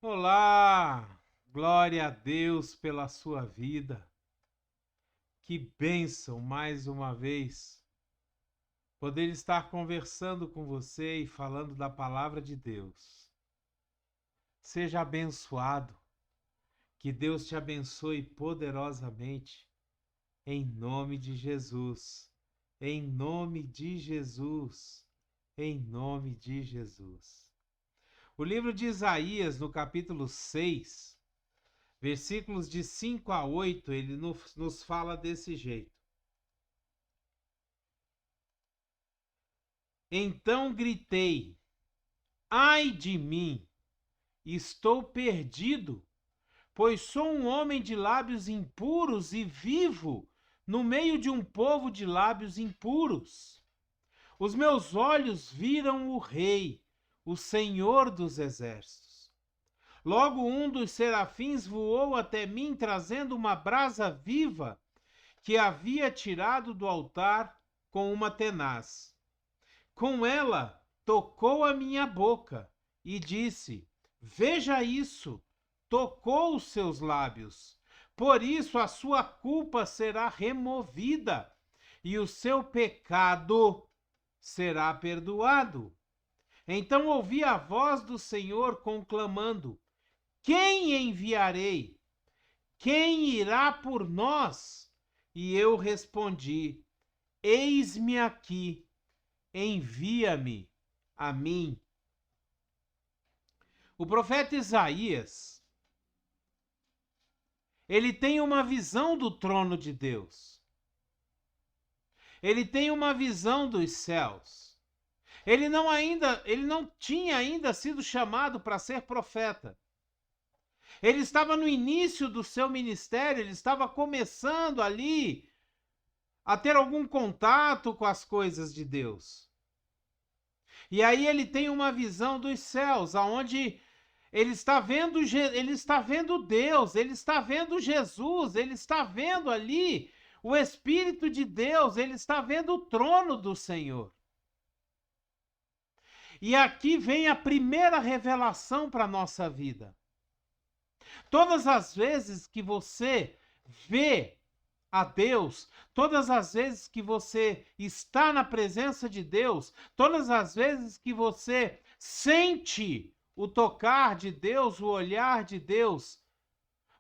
Olá! Glória a Deus pela sua vida. Que bênção mais uma vez poder estar conversando com você e falando da palavra de Deus. Seja abençoado, que Deus te abençoe poderosamente, em nome de Jesus, em nome de Jesus, em nome de Jesus. O livro de Isaías, no capítulo 6, versículos de 5 a 8, ele nos fala desse jeito. Então gritei: ai de mim, estou perdido, pois sou um homem de lábios impuros e vivo no meio de um povo de lábios impuros. Os meus olhos viram o Rei, o Senhor dos Exércitos. Logo um dos serafins voou até mim, trazendo uma brasa viva que havia tirado do altar com uma tenaz. Com ela tocou a minha boca e disse: veja isso, tocou os seus lábios. Por isso a sua culpa será removida e o seu pecado será perdoado. Então ouvi a voz do Senhor conclamando: quem enviarei? Quem irá por nós? E eu respondi: eis-me aqui, envia-me a mim. O profeta Isaías, ele tem uma visão do trono de Deus. Ele tem uma visão dos céus. Ele não tinha ainda sido chamado para ser profeta. Ele estava no início do seu ministério, ele estava começando ali a ter algum contato com as coisas de Deus. E aí ele tem uma visão dos céus, aonde ele está vendo Deus, ele está vendo Jesus, ele está vendo ali o Espírito de Deus, ele está vendo o trono do Senhor. E aqui vem a primeira revelação para a nossa vida. Todas as vezes que você vê a Deus, todas as vezes que você está na presença de Deus, todas as vezes que você sente o tocar de Deus, o olhar de Deus,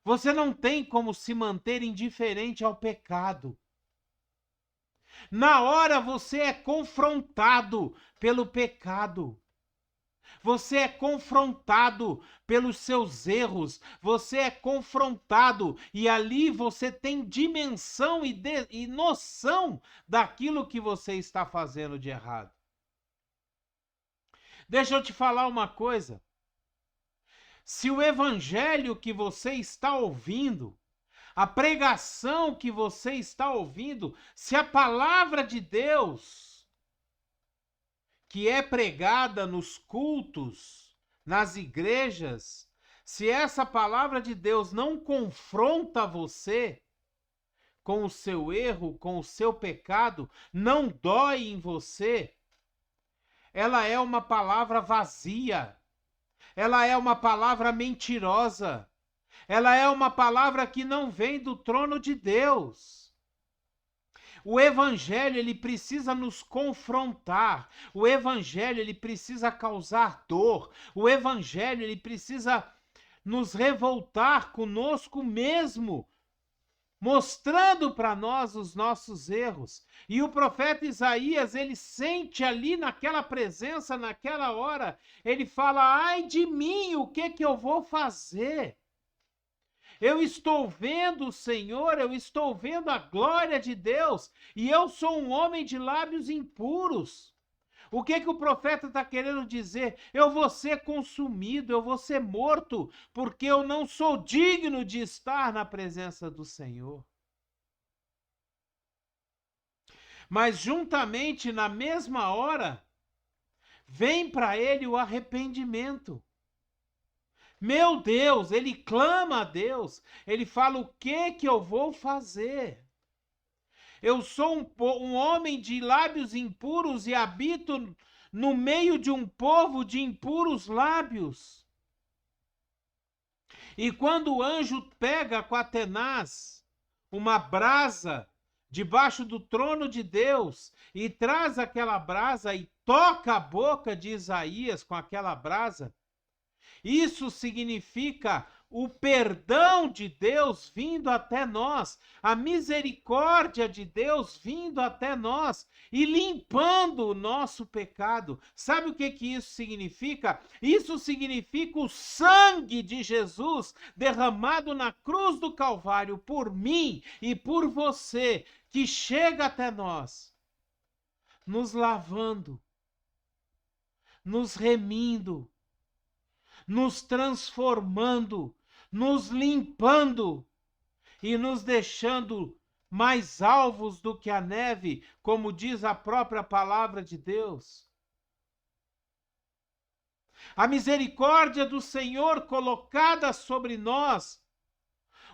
você não tem como se manter indiferente ao pecado. Na hora você é confrontado pelo pecado. Você é confrontado pelos seus erros, você é confrontado e ali você tem dimensão e noção daquilo que você está fazendo de errado. Deixa eu te falar uma coisa. Se o evangelho que você está ouvindo, a pregação que você está ouvindo, se a palavra de Deus que é pregada nos cultos, nas igrejas, se essa palavra de Deus não confronta você com o seu erro, com o seu pecado, não dói em você, ela é uma palavra vazia, ela é uma palavra mentirosa, ela é uma palavra que não vem do trono de Deus. O evangelho, ele precisa nos confrontar. O evangelho, ele precisa causar dor. O evangelho, ele precisa nos revoltar conosco mesmo, mostrando para nós os nossos erros. E o profeta Isaías, ele sente ali naquela presença, naquela hora, ele fala: ai de mim, o que eu vou fazer? Eu estou vendo o Senhor, eu estou vendo a glória de Deus, e eu sou um homem de lábios impuros. O que o profeta está querendo dizer? Eu vou ser consumido, eu vou ser morto, porque eu não sou digno de estar na presença do Senhor. Mas juntamente, na mesma hora, vem para ele o arrependimento. Meu Deus, ele clama a Deus, ele fala: o que eu vou fazer? Eu sou um homem de lábios impuros e habito no meio de um povo de impuros lábios. E quando o anjo pega com a tenaz uma brasa debaixo do trono de Deus e traz aquela brasa e toca a boca de Isaías com aquela brasa, isso significa o perdão de Deus vindo até nós, a misericórdia de Deus vindo até nós e limpando o nosso pecado. Sabe o que isso significa? Isso significa o sangue de Jesus derramado na cruz do Calvário por mim e por você, que chega até nós, nos lavando, nos remindo, nos transformando, nos limpando e nos deixando mais alvos do que a neve, como diz a própria palavra de Deus. A misericórdia do Senhor colocada sobre nós,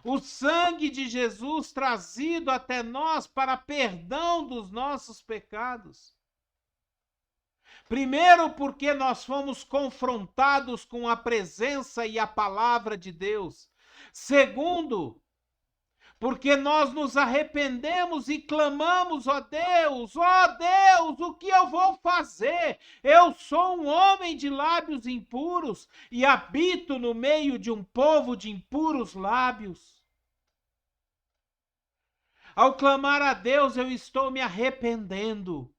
o sangue de Jesus trazido até nós para perdão dos nossos pecados. Primeiro, porque nós fomos confrontados com a presença e a palavra de Deus. Segundo, porque nós nos arrependemos e clamamos, ó Deus, o que eu vou fazer? Eu sou um homem de lábios impuros e habito no meio de um povo de impuros lábios. Ao clamar a Deus, eu estou me arrependendo.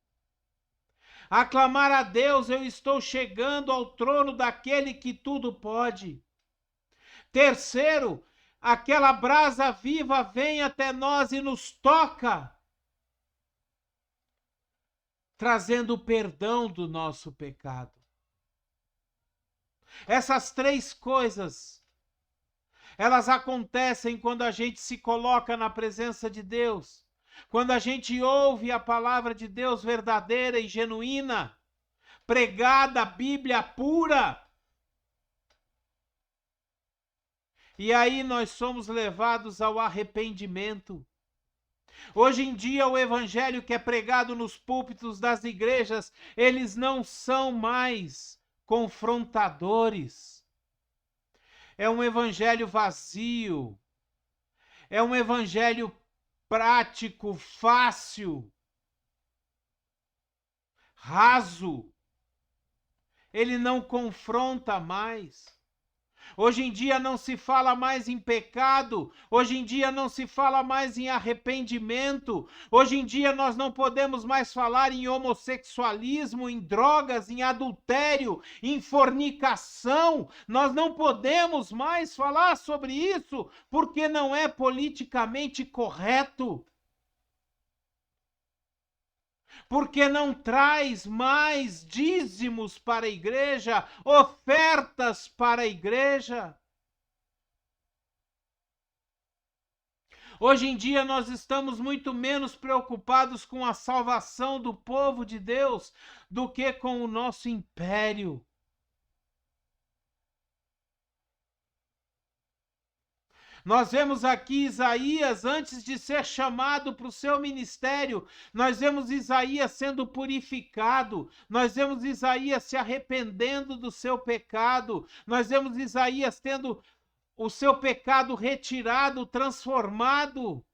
A clamar a Deus, eu estou chegando ao trono daquele que tudo pode. Terceiro, aquela brasa viva vem até nós e nos toca, trazendo o perdão do nosso pecado. Essas três coisas, elas acontecem quando a gente se coloca na presença de Deus. Quando a gente ouve a palavra de Deus verdadeira e genuína, pregada, a Bíblia pura. E aí nós somos levados ao arrependimento. Hoje em dia, o evangelho que é pregado nos púlpitos das igrejas, eles não são mais confrontadores. É um evangelho vazio. É um evangelho prático, fácil, raso. Ele não confronta mais. Hoje em dia não se fala mais em pecado, hoje em dia não se fala mais em arrependimento, hoje em dia nós não podemos mais falar em homossexualismo, em drogas, em adultério, em fornicação, nós não podemos mais falar sobre isso, porque não é politicamente correto. Porque não traz mais dízimos para a igreja, ofertas para a igreja. Hoje em dia nós estamos muito menos preocupados com a salvação do povo de Deus do que com o nosso império. Nós vemos aqui Isaías, antes de ser chamado para o seu ministério, nós vemos Isaías sendo purificado, nós vemos Isaías se arrependendo do seu pecado, nós vemos Isaías tendo o seu pecado retirado, transformado.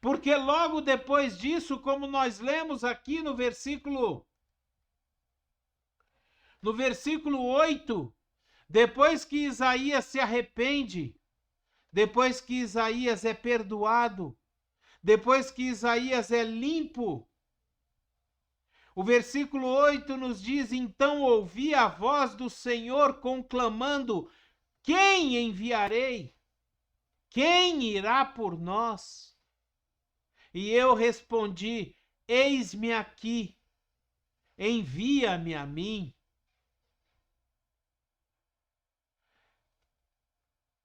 Porque logo depois disso, como nós lemos aqui no versículo 8, depois que Isaías se arrepende, depois que Isaías é perdoado, depois que Isaías é limpo, o versículo 8 nos diz: então ouvi a voz do Senhor conclamando: quem enviarei? Quem irá por nós? E eu respondi: eis-me aqui, envia-me a mim.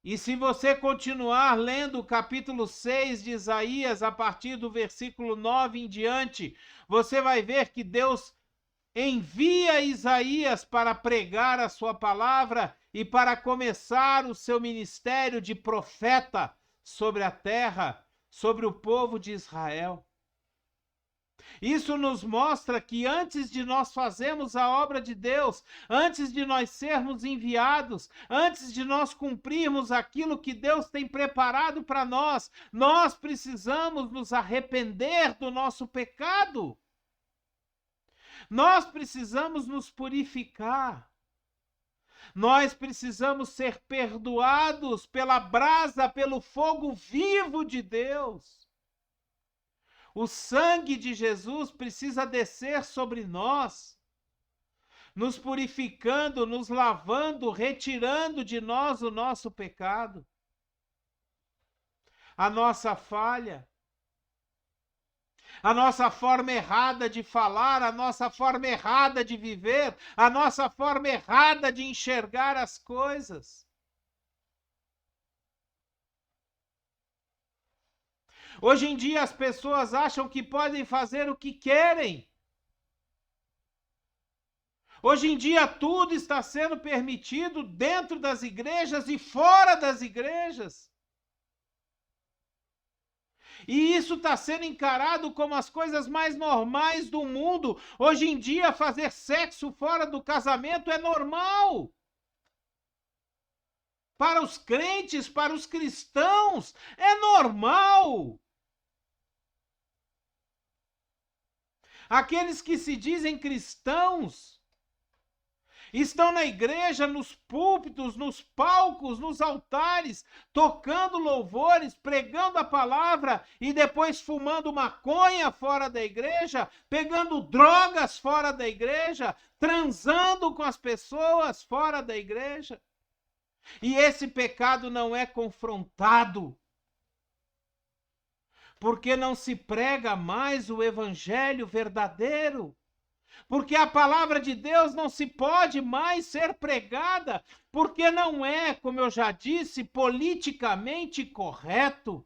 E se você continuar lendo o capítulo 6 de Isaías, a partir do versículo 9 em diante, você vai ver que Deus envia Isaías para pregar a sua palavra e para começar o seu ministério de profeta sobre a terra, sobre o povo de Israel. Isso nos mostra que antes de nós fazermos a obra de Deus, antes de nós sermos enviados, antes de nós cumprirmos aquilo que Deus tem preparado para nós, nós precisamos nos arrepender do nosso pecado. Nós precisamos nos purificar. Nós precisamos ser perdoados pela brasa, pelo fogo vivo de Deus. O sangue de Jesus precisa descer sobre nós, nos purificando, nos lavando, retirando de nós o nosso pecado, a nossa falha, a nossa forma errada de falar, a nossa forma errada de viver, a nossa forma errada de enxergar as coisas. Hoje em dia as pessoas acham que podem fazer o que querem. Hoje em dia tudo está sendo permitido dentro das igrejas e fora das igrejas. E isso está sendo encarado como as coisas mais normais do mundo. Hoje em dia fazer sexo fora do casamento é normal. Para os crentes, para os cristãos, é normal. Aqueles que se dizem cristãos estão na igreja, nos púlpitos, nos palcos, nos altares, tocando louvores, pregando a palavra e depois fumando maconha fora da igreja, pegando drogas fora da igreja, transando com as pessoas fora da igreja. E esse pecado não é confrontado, porque não se prega mais o evangelho verdadeiro, porque a palavra de Deus não se pode mais ser pregada, porque não é, como eu já disse, politicamente correto.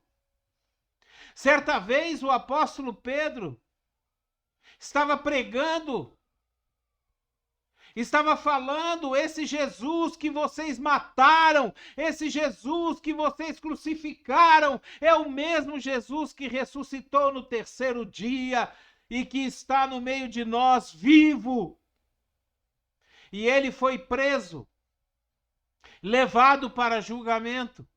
Certa vez o apóstolo Pedro estava pregando, estava falando, esse Jesus que vocês mataram, esse Jesus que vocês crucificaram, é o mesmo Jesus que ressuscitou no terceiro dia e que está no meio de nós vivo. E ele foi preso, levado para julgamento.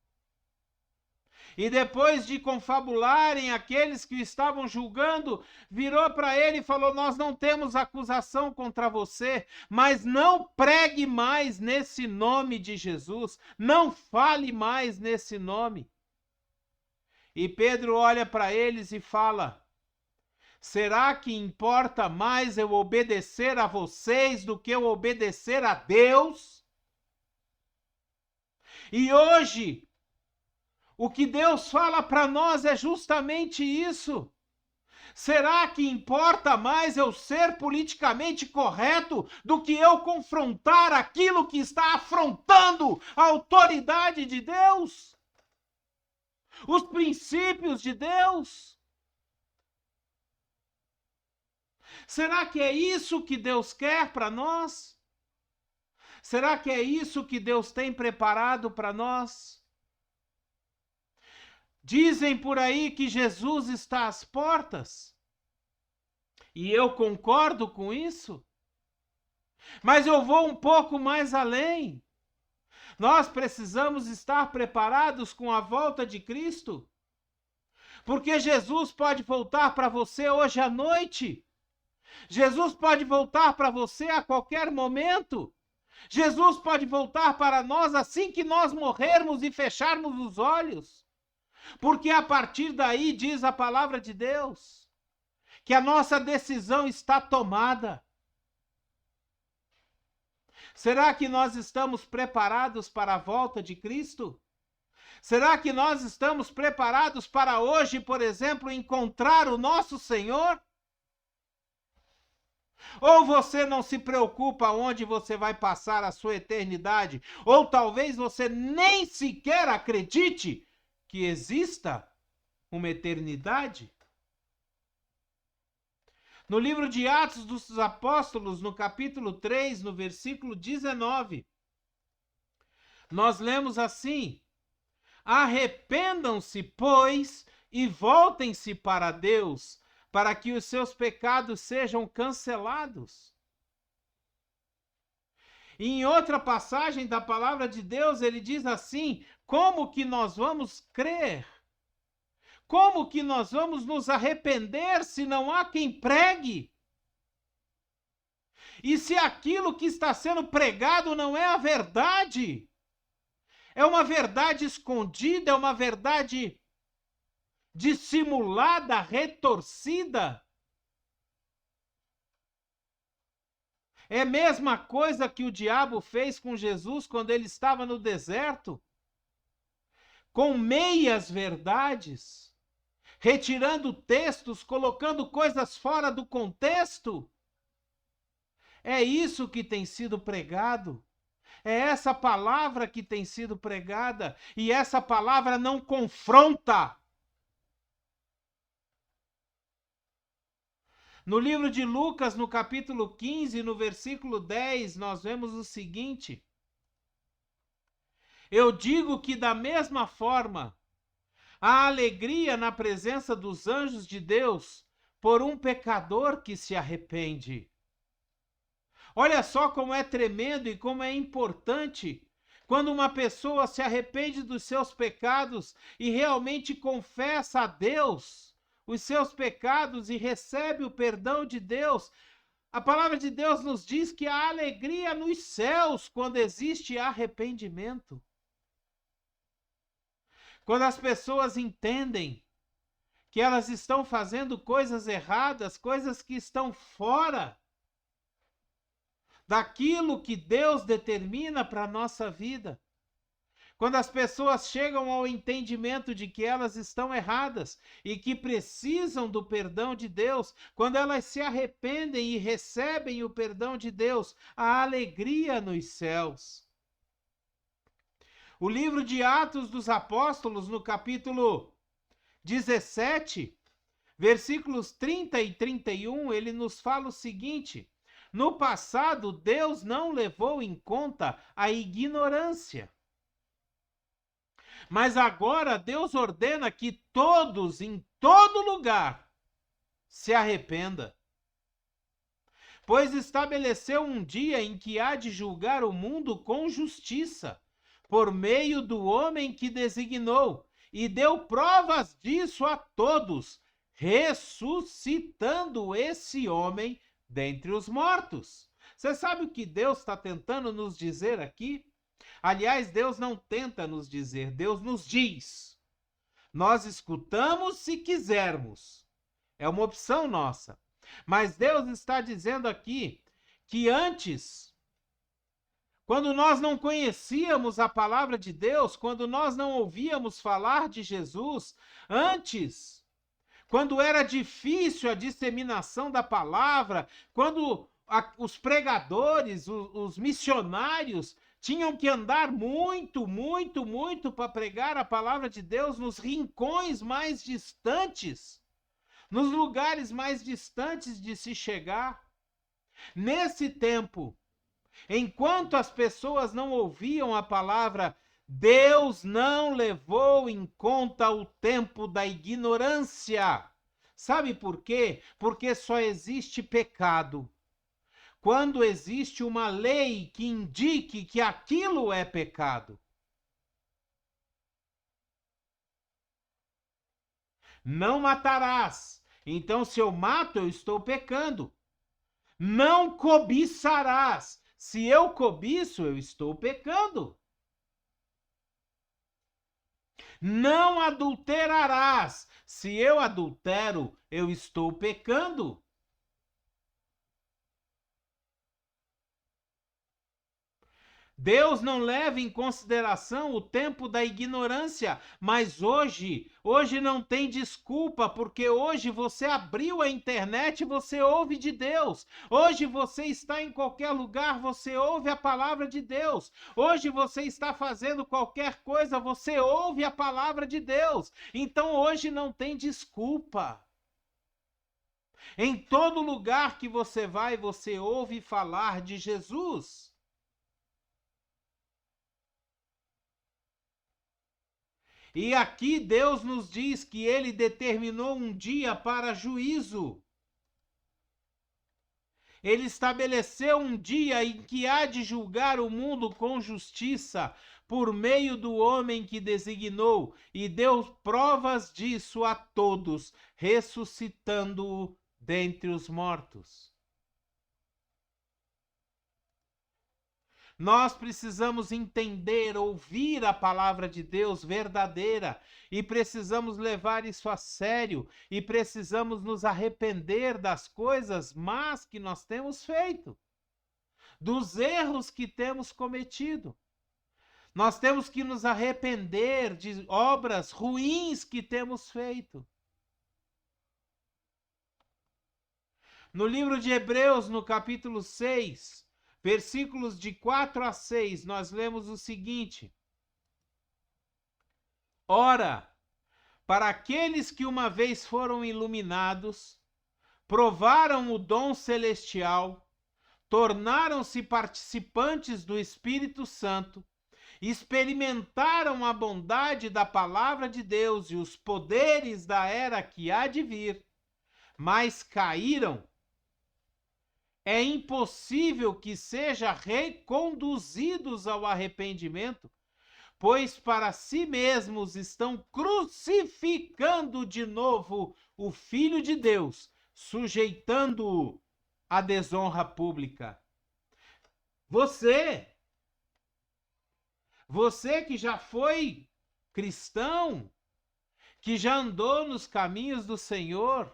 E depois de confabularem aqueles que estavam julgando, virou para ele e falou: nós não temos acusação contra você, mas não pregue mais nesse nome de Jesus, não fale mais nesse nome. E Pedro olha para eles e fala: será que importa mais eu obedecer a vocês do que eu obedecer a Deus? E hoje, o que Deus fala para nós é justamente isso. Será que importa mais eu ser politicamente correto do que eu confrontar aquilo que está afrontando a autoridade de Deus? Os princípios de Deus? Será que é isso que Deus quer para nós? Será que é isso que Deus tem preparado para nós? Dizem por aí que Jesus está às portas. E eu concordo com isso. Mas eu vou um pouco mais além. Nós precisamos estar preparados com a volta de Cristo. Porque Jesus pode voltar para você hoje à noite. Jesus pode voltar para você a qualquer momento. Jesus pode voltar para nós assim que nós morrermos e fecharmos os olhos. Porque a partir daí, diz a palavra de Deus, que a nossa decisão está tomada. Será que nós estamos preparados para a volta de Cristo? Será que nós estamos preparados para hoje, por exemplo, encontrar o nosso Senhor? Ou você não se preocupa onde você vai passar a sua eternidade? Ou talvez você nem sequer acredite que exista uma eternidade? No livro de Atos dos Apóstolos, no capítulo 3, no versículo 19, nós lemos assim: arrependam-se, pois, e voltem-se para Deus, para que os seus pecados sejam cancelados. E em outra passagem da palavra de Deus, ele diz assim: como que nós vamos crer? Como que nós vamos nos arrepender se não há quem pregue? E se aquilo que está sendo pregado não é a verdade? É uma verdade escondida, é uma verdade dissimulada, retorcida. É a mesma coisa que o diabo fez com Jesus quando ele estava no deserto, com meias verdades, retirando textos, colocando coisas fora do contexto. É isso que tem sido pregado. É essa palavra que tem sido pregada, e essa palavra não confronta. No livro de Lucas, no capítulo 15, no versículo 10, nós vemos o seguinte: eu digo que da mesma forma, há alegria na presença dos anjos de Deus por um pecador que se arrepende. Olha só como é tremendo e como é importante quando uma pessoa se arrepende dos seus pecados e realmente confessa a Deus os seus pecados e recebe o perdão de Deus. A palavra de Deus nos diz que há alegria nos céus quando existe arrependimento. Quando as pessoas entendem que elas estão fazendo coisas erradas, coisas que estão fora daquilo que Deus determina para a nossa vida. Quando as pessoas chegam ao entendimento de que elas estão erradas e que precisam do perdão de Deus, quando elas se arrependem e recebem o perdão de Deus, há alegria nos céus. O livro de Atos dos Apóstolos, no capítulo 17, versículos 30 e 31, ele nos fala o seguinte: no passado, Deus não levou em conta a ignorância. Mas agora Deus ordena que todos, em todo lugar, se arrependam. Pois estabeleceu um dia em que há de julgar o mundo com justiça, por meio do homem que designou, e deu provas disso a todos, ressuscitando esse homem dentre os mortos. Você sabe o que Deus está tentando nos dizer aqui? Aliás, Deus não tenta nos dizer, Deus nos diz. Nós escutamos se quisermos. É uma opção nossa. Mas Deus está dizendo aqui que antes, quando nós não conhecíamos a palavra de Deus, quando nós não ouvíamos falar de Jesus, antes, quando era difícil a disseminação da palavra, quando os pregadores, os missionários, tinham que andar muito para pregar a palavra de Deus nos rincões mais distantes, nos lugares mais distantes de se chegar. Nesse tempo, enquanto as pessoas não ouviam a palavra, Deus não levou em conta o tempo da ignorância. Sabe por quê? Porque só existe pecado quando existe uma lei que indique que aquilo é pecado. Não matarás. Então, se eu mato, eu estou pecando. Não cobiçarás. Se eu cobiço, eu estou pecando. Não adulterarás. Se eu adultero, eu estou pecando. Deus não leva em consideração o tempo da ignorância, mas hoje não tem desculpa, porque hoje você abriu a internet e você ouve de Deus. Hoje você está em qualquer lugar, você ouve a palavra de Deus. Hoje você está fazendo qualquer coisa, você ouve a palavra de Deus. Então hoje não tem desculpa. Em todo lugar que você vai, você ouve falar de Jesus. E aqui Deus nos diz que ele determinou um dia para juízo. Ele estabeleceu um dia em que há de julgar o mundo com justiça, por meio do homem que designou, e deu provas disso a todos, ressuscitando-o dentre os mortos. Nós precisamos entender, ouvir a palavra de Deus verdadeira, e precisamos levar isso a sério, e precisamos nos arrepender das coisas más que nós temos feito, dos erros que temos cometido. Nós temos que nos arrepender de obras ruins que temos feito. No livro de Hebreus, no capítulo 6, versículos de 4 a 6, nós lemos o seguinte: Ora, para aqueles que uma vez foram iluminados, provaram o dom celestial, tornaram-se participantes do Espírito Santo, experimentaram a bondade da palavra de Deus e os poderes da era que há de vir, mas caíram, é impossível que sejam reconduzidos ao arrependimento, pois para si mesmos estão crucificando de novo o Filho de Deus, sujeitando-o à desonra pública. Você que já foi cristão, que já andou nos caminhos do Senhor,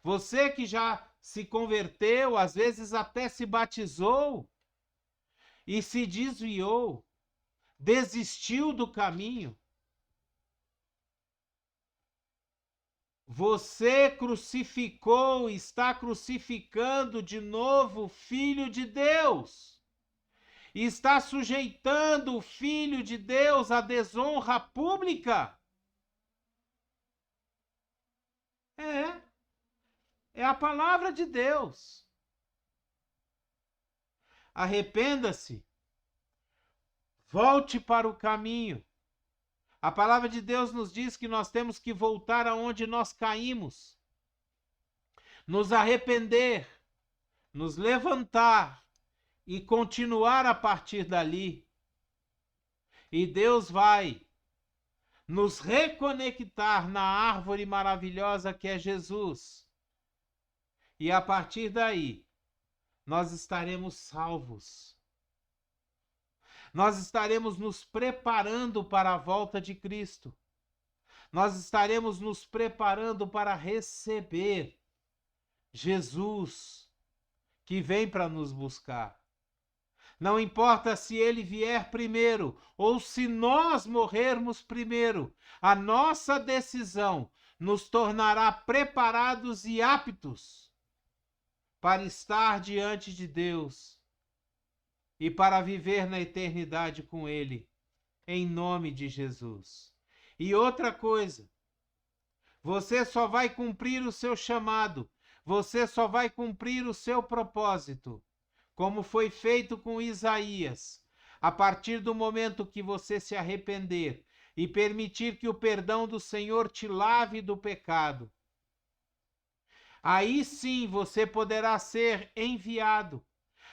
você que já se converteu, às vezes até se batizou e se desviou, desistiu do caminho. Você crucificou, está crucificando de novo o Filho de Deus. Está sujeitando o Filho de Deus à desonra pública. É a palavra de Deus. Arrependa-se. Volte para o caminho. A palavra de Deus nos diz que nós temos que voltar aonde nós caímos. Nos arrepender, nos levantar e continuar a partir dali. E Deus vai nos reconectar na árvore maravilhosa que é Jesus. E a partir daí, nós estaremos salvos. Nós estaremos nos preparando para a volta de Cristo. Nós estaremos nos preparando para receber Jesus, que vem para nos buscar. Não importa se ele vier primeiro ou se nós morrermos primeiro, a nossa decisão nos tornará preparados e aptos para estar diante de Deus e para viver na eternidade com ele, em nome de Jesus. E outra coisa, você só vai cumprir o seu chamado, você só vai cumprir o seu propósito, como foi feito com Isaías, a partir do momento que você se arrepender e permitir que o perdão do Senhor te lave do pecado. Aí sim você poderá ser enviado.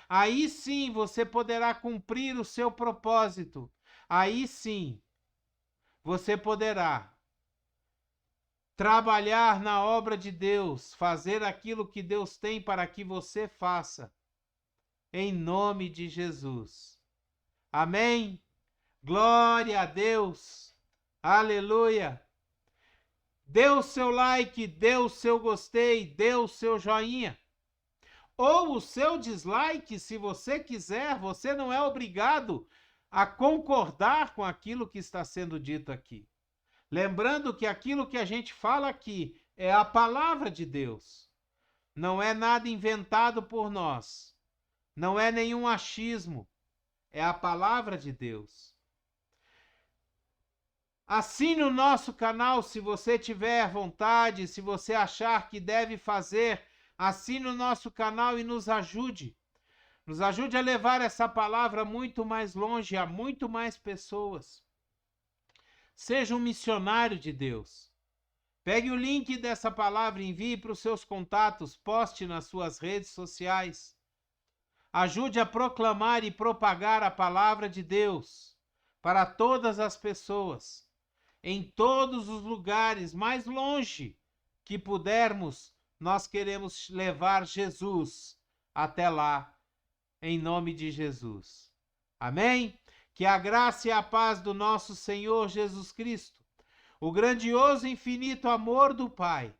Aí sim você poderá cumprir o seu propósito. Aí sim você poderá trabalhar na obra de Deus, fazer aquilo que Deus tem para que você faça. Em nome de Jesus. Amém? Glória a Deus. Aleluia. Dê o seu like, dê o seu gostei, dê o seu joinha. Ou o seu dislike, se você quiser, você não é obrigado a concordar com aquilo que está sendo dito aqui. Lembrando que aquilo que a gente fala aqui é a palavra de Deus. Não é nada inventado por nós. Não é nenhum achismo. É a palavra de Deus. Assine o nosso canal se você tiver vontade, se você achar que deve fazer. Assine o nosso canal e nos ajude. Nos ajude a levar essa palavra muito mais longe, a muito mais pessoas. Seja um missionário de Deus. Pegue o link dessa palavra, envie para os seus contatos, poste nas suas redes sociais. Ajude a proclamar e propagar a palavra de Deus para todas as pessoas, em todos os lugares mais longe que pudermos. Nós queremos levar Jesus até lá, em nome de Jesus. Amém? Que a graça e a paz do nosso Senhor Jesus Cristo, o grandioso e infinito amor do Pai,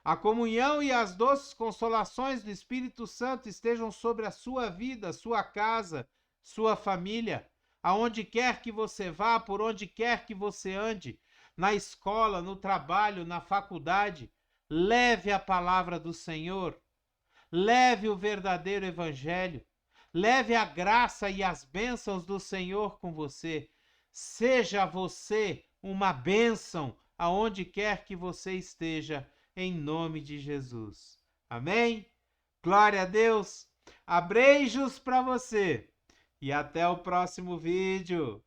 a comunhão e as doces consolações do Espírito Santo estejam sobre a sua vida, sua casa, sua família, aonde quer que você vá, por onde quer que você ande, na escola, no trabalho, na faculdade. Leve a palavra do Senhor, leve o verdadeiro evangelho, leve a graça e as bênçãos do Senhor com você. Seja você uma bênção aonde quer que você esteja, em nome de Jesus. Amém? Glória a Deus. Abreijos para você e até o próximo vídeo.